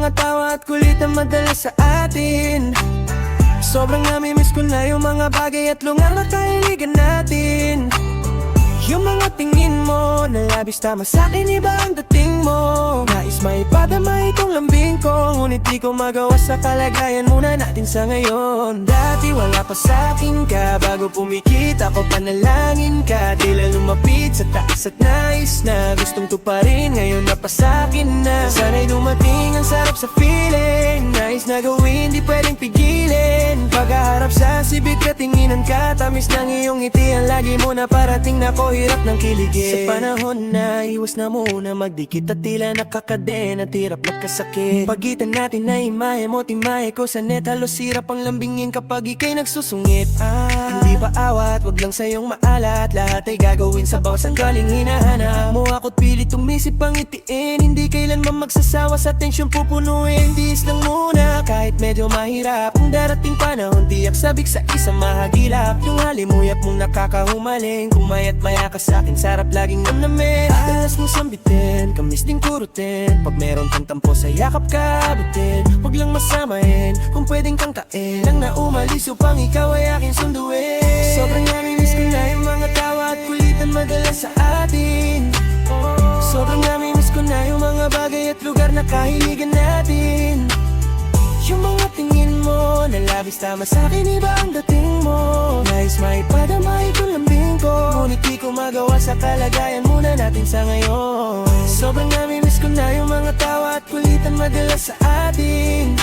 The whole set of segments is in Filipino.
mga tawa at kulit ang madala sa atin. Sobrang nami-miss ko na yung mga bagay at lugar na kahiligan natin. Yung mga tingin mo na labis tama sa'kin, iba ang dating mo. Nais maipadama itong lambing ko, ngunit di ko magawa sa kalagayan muna natin sa ngayon. Dati wala pa sa'kin ka, bago pumikit ako panalangin ka. Tila lumapit sa taas at nais na gustong tuparin, ngayon na pa sa'kin na. Sana'y dumating ang sarap sa feeling, nais na gawin, di pwedeng pigilin. Paghaharap sa sibig katinginan ka, tamis ng iyong ngiti ang lagi mo na parating na ko. Hirap ng kiligin sa panahon na iwas na muna magdikit at tila nakakadena at hirap nagkasakit. Pagitan natin na imahe mo timahe ko sa net, halos hirap ang lambingin kapag ika'y nagsusungit. Hindi pa awat, wag lang sayong maalat, lahat ay gagawin sa bawas ang galing hinahanap mo. Ako't pilit tumisip pang itiin, hindi kailanman magsasawa sa tensyong pupunuin. Diis lang muna kahit medyo mahirap, kung darating panahon tiyak sabik sa isang mahagilap. Yung halimuyap mong nakakahumaling, kumayat maya ka sa'kin, sarap laging namnamin. Dalas mong sambitin, kamis din kurutin, pag meron kang tampo sa yakap ka abutin. Huwag lang masamahin, kung pwedeng kang tain lang na umalis upang ikaw ay aking sunduin. Sobrang nami-miss ko na yung mga tawa at kulitan madala sa atin. Sobrang nami-miss ko na yung mga bagay at lugar na kahiligan natin. Yung mga tingin mo na labis tama sa'kin, iba ang dating mo. Nais maipadama itong lambing ko, ngunit di ko magawa sa kalagayan muna natin sa ngayon. Sobrang nami-miss ko na yung mga tawa at kulitan madala sa atin.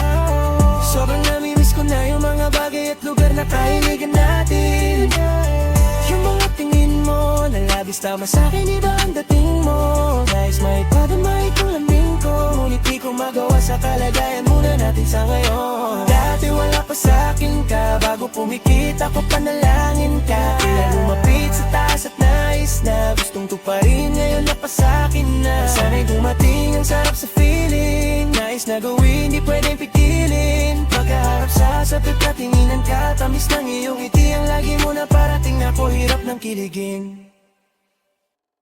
Sobrang nami-miss ko na yung mga bagay at lugar na kahiligan natin. Yung mga tingin mo na labis tama sa'kin, iba ang dating mo. Nais maipadama itong lambing ko, ngunit di ko magawa sa kalagayan muna natin sa ngayon. Dati wala pa sa'kin ka, bago pumikit ako panalangin ka. Tila lumapit sa taas at nais na gustong tuparin, ngayon na pa sa'kin na. Sana'y dumating ang sarap sa feeling, nais na gawin, di pwedeng pigilin. Pagkaharap sa sabit katinginan ka, tamis ng iyong ngiti ang lagi mo na parating na ko, hirap ng kiligin.